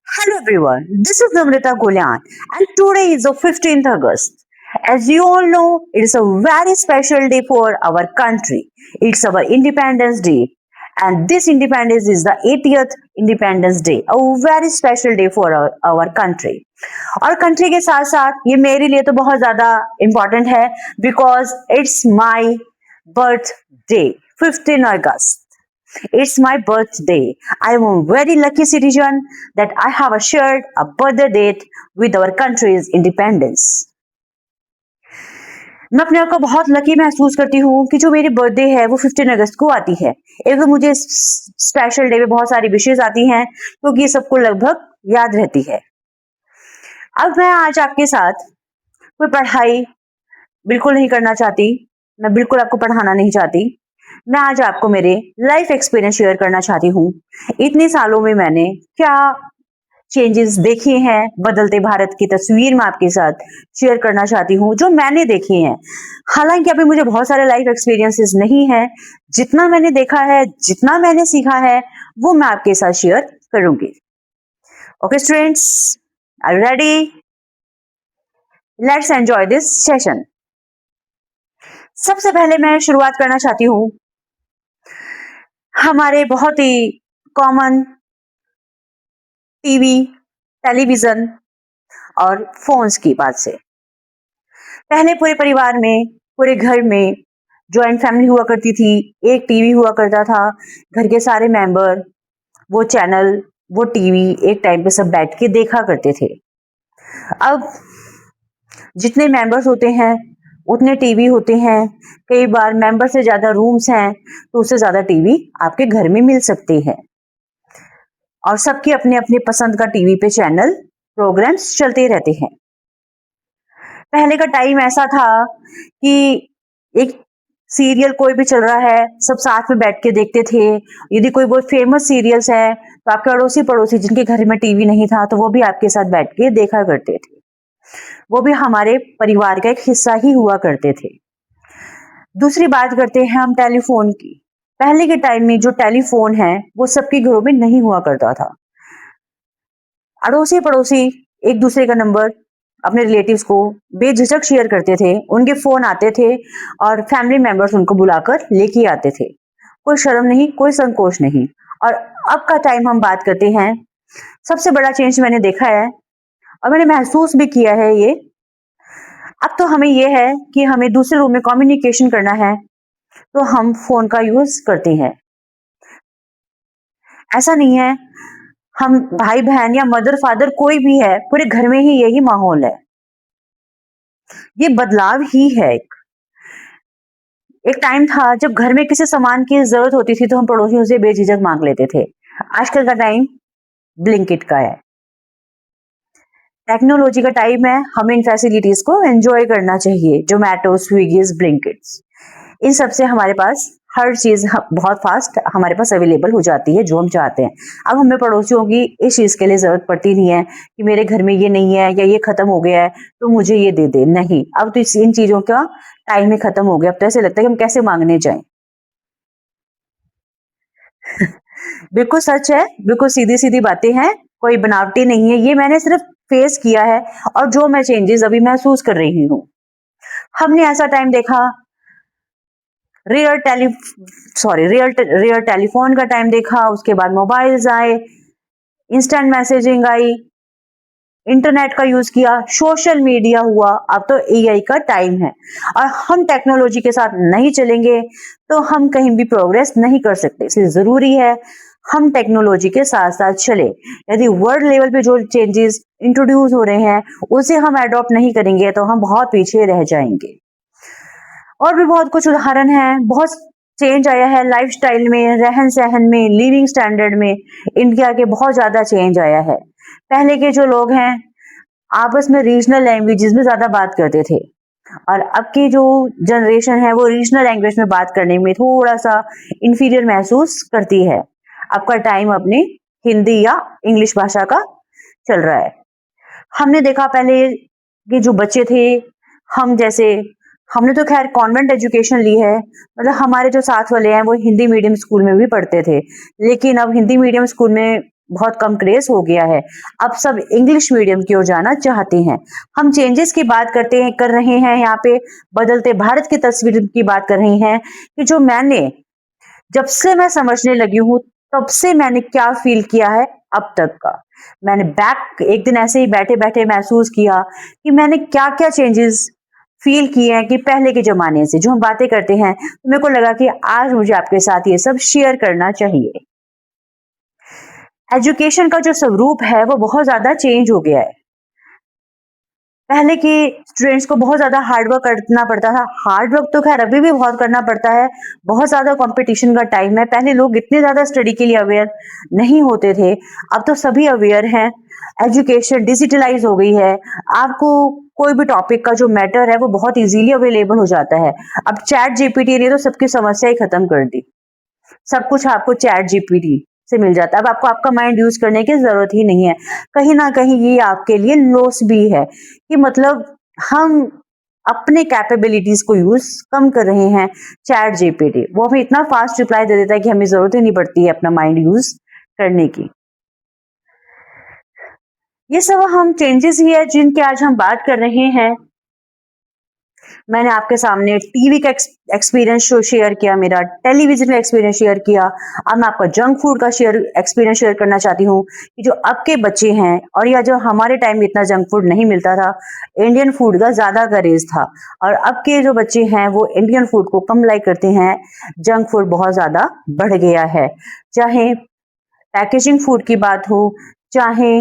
Hello everyone, this is Namrita Gulyan and today is the 15th August. As you all know, it is a very special day for our country. It's our Independence Day and this Independence is the 80th Independence Day, a very special day for our country. और country के साथ साथ ये मेरे लिए तो बहुत ज़्यादा इम्पोर्टेंट है because it's my birth day 15 August. It's my birthday. I am a very lucky citizen that I have shared a birthday date with our country's independence. मैं अपने आप को बहुत लकी महसूस करती हूँ कि जो मेरी बर्थडे है वो 15 अगस्त को आती है। एक तो मुझे स्पेशल डे पे बहुत सारी विशेष आती हैं क्योंकि ये सबको लगभग याद रहती है। अब मैं आज आपके साथ कोई पढ़ाई बिल्कुल नहीं करना चाहती, मैं बिल्कुल आपको पढ़ाना नहीं चाहती। मैं आज आपको मेरे लाइफ एक्सपीरियंस शेयर करना चाहती हूँ। इतने सालों में मैंने क्या चेंजेस देखे हैं, बदलते भारत की तस्वीर में आपके साथ शेयर करना चाहती हूँ जो मैंने देखे हैं। हालांकि अभी मुझे बहुत सारे लाइफ एक्सपीरियंसेस नहीं है, जितना मैंने देखा है, जितना मैंने सीखा है वो मैं आपके साथ शेयर करूंगी। Okay students, are you ready? Let's enjoy this session. सबसे पहले मैं शुरुआत करना चाहती हूँ हमारे बहुत ही कॉमन टीवी, टेलीविजन और फोन्स की बात से। पहले पूरे परिवार में, पूरे घर में जॉइंट फैमिली हुआ करती थी, एक टीवी हुआ करता था, घर के सारे मेंबर वो चैनल, वो टीवी एक टाइम पे सब बैठ के देखा करते थे। अब जितने मेंबर्स होते हैं उतने टीवी होते हैं, कई बार मेंबर से ज्यादा रूम्स हैं तो उससे ज्यादा टीवी आपके घर में मिल सकते हैं और सबके अपने अपने पसंद का टीवी पे चैनल, प्रोग्राम्स चलते रहते हैं। पहले का टाइम ऐसा था कि एक सीरियल कोई भी चल रहा है सब साथ में बैठ के देखते थे। यदि कोई बहुत फेमस सीरियल्स है तो आपके अड़ोसी पड़ोसी जिनके घर में टीवी नहीं था तो वो भी आपके साथ बैठ के देखा करते थे। वो भी हमारे परिवार का एक हिस्सा ही हुआ करते थे। दूसरी बात करते हैं हम टेलीफोन की। पहले के टाइम में जो टेलीफोन है वो सबके घरों में नहीं हुआ करता था। अड़ोसी पड़ोसी एक दूसरे का नंबर अपने रिलेटिव्स को बेझिझक शेयर करते थे, उनके फोन आते थे और फैमिली मेंबर्स उनको बुलाकर लेके आते थे। कोई शर्म नहीं, कोई संकोच नहीं। और अब का टाइम हम बात करते हैं, सबसे बड़ा चेंज मैंने देखा है और मैंने महसूस भी किया है ये। अब तो हमें ये है कि हमें दूसरे रूम में कम्युनिकेशन करना है तो हम फोन का यूज करते हैं। ऐसा नहीं है, हम भाई बहन या मदर फादर कोई भी है, पूरे घर में ही यही माहौल है। ये बदलाव ही है। एक टाइम था जब घर में किसी सामान की जरूरत होती थी तो हम पड़ोसियों से बेझिझक मांग लेते थे। आजकल का टाइम ब्लिंकिट का है, टेक्नोलॉजी का टाइम है, हमें इन फैसिलिटीज को एंजॉय करना चाहिए। जोमैटो, स्विगी, ब्लिंकिट्स, इन सब से हमारे पास हर चीज बहुत फास्ट हमारे पास अवेलेबल हो जाती है जो हम चाहते हैं। अब हमें पड़ोसियों की इस चीज के लिए जरूरत पड़ती नहीं है कि मेरे घर में ये नहीं है या ये खत्म हो गया है तो मुझे ये दे दे। नहीं, अब तो इन चीजों का टाइम ही खत्म हो गया। अब तो ऐसे लगता है कि हम कैसे मांगने जाएं। बिल्कुल सच है, बिल्कुल सीधी सीधी बातें हैं, कोई बनावटी नहीं है। ये मैंने सिर्फ फेस किया है और जो मैं चेंजेस अभी महसूस कर रही हूँ। हमने ऐसा टाइम देखा, रियल टेलीफोन का टाइम देखा, उसके बाद मोबाइल्स आए, इंस्टेंट मैसेजिंग आई, इंटरनेट का यूज किया, सोशल मीडिया हुआ, अब तो एआई का टाइम है और हम टेक्नोलॉजी के साथ नहीं चलेंगे तो हम कहीं भी प्रोग्रेस नहीं कर सकते। इसलिए जरूरी है हम टेक्नोलॉजी के साथ साथ चले। यदि वर्ल्ड लेवल पे जो चेंजेस इंट्रोड्यूस हो रहे हैं उसे हम अडॉप्ट नहीं करेंगे तो हम बहुत पीछे रह जाएंगे। और भी बहुत कुछ उदाहरण है, बहुत चेंज आया है लाइफस्टाइल में, रहन सहन में, लिविंग स्टैंडर्ड में। इंडिया के बहुत ज्यादा चेंज आया है। पहले के जो लोग हैं आपस में रीजनल लैंग्वेजेस में ज्यादा बात करते थे और अब की जो जनरेशन है वो रीजनल लैंग्वेज में बात करने में थोड़ा सा इंफीरियर महसूस करती है। आपका टाइम अपनी हिंदी या इंग्लिश भाषा का चल रहा है। हमने देखा पहले के जो बच्चे थे, हम जैसे, हमने तो खैर कॉन्वेंट एजुकेशन ली है, मतलब हमारे जो साथ वाले हैं वो हिंदी मीडियम स्कूल में भी पढ़ते थे, लेकिन अब हिंदी मीडियम स्कूल में बहुत कम क्रेज हो गया है। अब सब इंग्लिश मीडियम की ओर जाना चाहते हैं। हम चेंजेस की बात कर रहे हैं यहाँ पे, बदलते भारत की तस्वीर की बात कर रहे हैं कि जो मैंने जब से मैं समझने लगी हूँ तब से मैंने क्या फील किया है अब तक का। मैंने बैक एक दिन ऐसे ही बैठे बैठे महसूस किया कि मैंने क्या क्या चेंजेस फील किए हैं कि पहले के जमाने से जो हम बातें करते हैं, तो मेरे को लगा कि आज मुझे आपके साथ ये सब शेयर करना चाहिए। एजुकेशन का जो स्वरूप है वो बहुत ज्यादा चेंज हो गया है। पहले के स्टूडेंट्स को बहुत ज्यादा हार्डवर्क करना पड़ता था। हार्डवर्क तो खैर अभी भी बहुत करना पड़ता है, बहुत ज्यादा कंपटीशन का टाइम है। पहले लोग इतने ज्यादा स्टडी के लिए अवेयर नहीं होते थे, अब तो सभी अवेयर हैं। एजुकेशन डिजिटलाइज हो गई है, आपको कोई भी टॉपिक का जो मैटर है वो बहुत इजीली अवेलेबल हो जाता है। अब चैट जीपीटी ने तो सबकी समस्या ही खत्म कर दी, सब कुछ आपको चैट जीपीटी से मिल जाता है। अब आपको आपका माइंड यूज करने की जरूरत ही नहीं है। कहीं ना कहीं ये आपके लिए लॉस भी है कि मतलब हम अपने कैपेबिलिटीज को यूज कम कर रहे हैं। चैट जीपीटी वो हमें इतना फास्ट रिप्लाई दे देता है कि हमें जरूरत ही नहीं पड़ती है अपना माइंड यूज करने की। ये सब हम चेंजेस ही है जिनके आज हम बात कर रहे हैं। मैंने आपके सामने टीवी का एक्सपीरियंस शेयर किया, मेरा टेलीविजन का एक्सपीरियंस शेयर किया। अब मैं आपका जंक फूड का एक्सपीरियंस शेयर करना चाहती हूँ कि जो अब के बच्चे हैं, और या जो हमारे टाइम में इतना जंक फूड नहीं मिलता था, इंडियन फूड का ज्यादा क्रेज था, और अब के जो बच्चे हैं वो इंडियन फूड को कम लाइक करते हैं। जंक फूड बहुत ज्यादा बढ़ गया है, चाहे पैकेजिंग फूड की बात हो, चाहे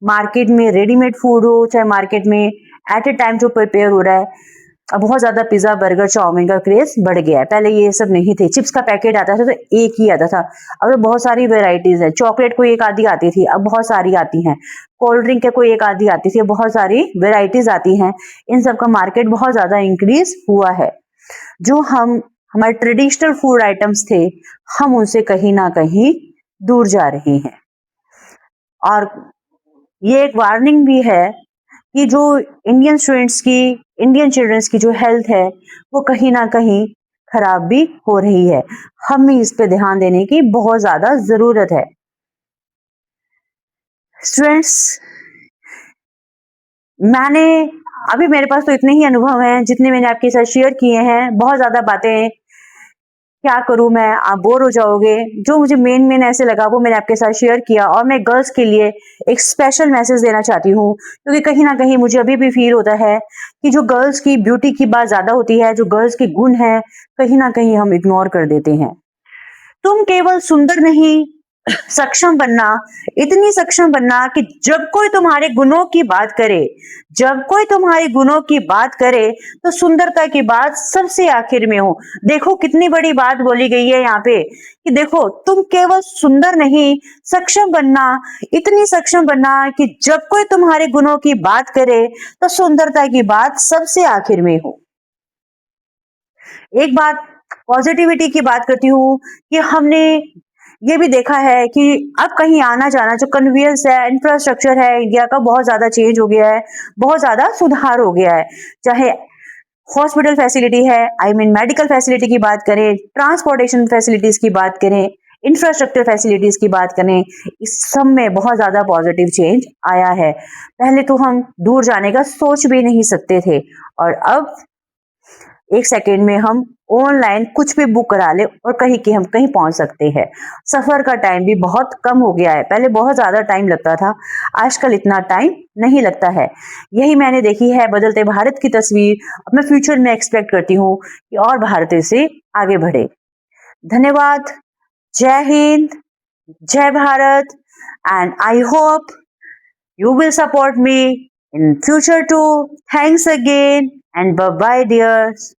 मार्केट में रेडीमेड फूड हो, चाहे मार्केट में एट ए टाइम जो प्रिपेयर हो रहा है। अब बहुत ज्यादा पिज्जा बर्गर चाउमीन का क्रेज बढ़ गया है। पहले ये सब नहीं थे, चिप्स का पैकेट आता था तो एक ही आता था, अब तो बहुत सारी वेराइटीज है। चॉकलेट कोई एक आधी आती थी, अब बहुत सारी आती हैं। कोल्ड ड्रिंक के कोई एक आधी आती थी, अब बहुत सारी वेराइटीज आती हैं। इन सब का मार्केट बहुत ज्यादा इंक्रीज हुआ है। जो हमारे ट्रेडिशनल फूड आइटम्स थे, हम उनसे कहीं ना कहीं दूर जा रहे हैं। और ये एक वार्निंग भी है कि जो इंडियन स्टूडेंट्स की, इंडियन चिल्ड्रंस की जो हेल्थ है वो कहीं ना कहीं खराब भी हो रही है। हमें इस पे ध्यान देने की बहुत ज्यादा जरूरत है। स्टूडेंट्स, अभी मेरे पास तो इतने ही अनुभव हैं जितने मैंने आपके साथ शेयर किए हैं। बहुत ज्यादा बातें क्या करूं मैं, आप बोर हो जाओगे। जो मुझे मेन ऐसे लगा वो मैंने आपके साथ शेयर किया। और मैं गर्ल्स के लिए एक स्पेशल मैसेज देना चाहती हूँ, क्योंकि कहीं ना कहीं मुझे अभी भी फील होता है कि जो गर्ल्स की ब्यूटी की बात ज्यादा होती है, जो गर्ल्स के गुण है, कहीं ना कहीं हम इग्नोर कर देते हैं। तुम केवल सुंदर नहीं, सक्षम बनना, इतनी सक्षम बनना कि जब कोई तुम्हारे गुणों की बात करे, जब कोई तुम्हारे गुणों की बात करे तो सुंदरता की बात सबसे आखिर में हो। देखो कितनी बड़ी बात बोली गई है यहाँ पे कि देखो तुम केवल सुंदर नहीं, सक्षम बनना, इतनी सक्षम बनना कि जब कोई तुम्हारे गुणों की बात करे तो सुंदरता की बात सबसे आखिर में हो। एक बात पॉजिटिविटी की बात करती हूँ कि हमने ये भी देखा है कि अब कहीं आना जाना जो कन्वीनियंस है, इंफ्रास्ट्रक्चर है इंडिया का, बहुत ज्यादा चेंज हो गया है, बहुत ज्यादा सुधार हो गया है। चाहे हॉस्पिटल फैसिलिटी है, आई मीन मेडिकल फैसिलिटी की बात करें, ट्रांसपोर्टेशन फैसिलिटीज की बात करें, इंफ्रास्ट्रक्चर फैसिलिटीज की बात करें, इस सब में बहुत ज्यादा पॉजिटिव चेंज आया है। पहले तो हम दूर जाने का सोच भी नहीं सकते थे, और अब एक सेकेंड में हम ऑनलाइन कुछ भी बुक करा ले और कहीं के हम कहीं पहुंच सकते हैं। सफर का टाइम भी बहुत कम हो गया है, पहले बहुत ज्यादा टाइम लगता था, आजकल इतना टाइम नहीं लगता है। यही मैंने देखी है बदलते भारत की तस्वीर। अब मैं फ्यूचर में एक्सपेक्ट करती हूँ कि और भारत से आगे बढ़े। धन्यवाद। जय हिंद, जय Bharat, and I hope you will support me in future too. Thanks again and bye bye dears.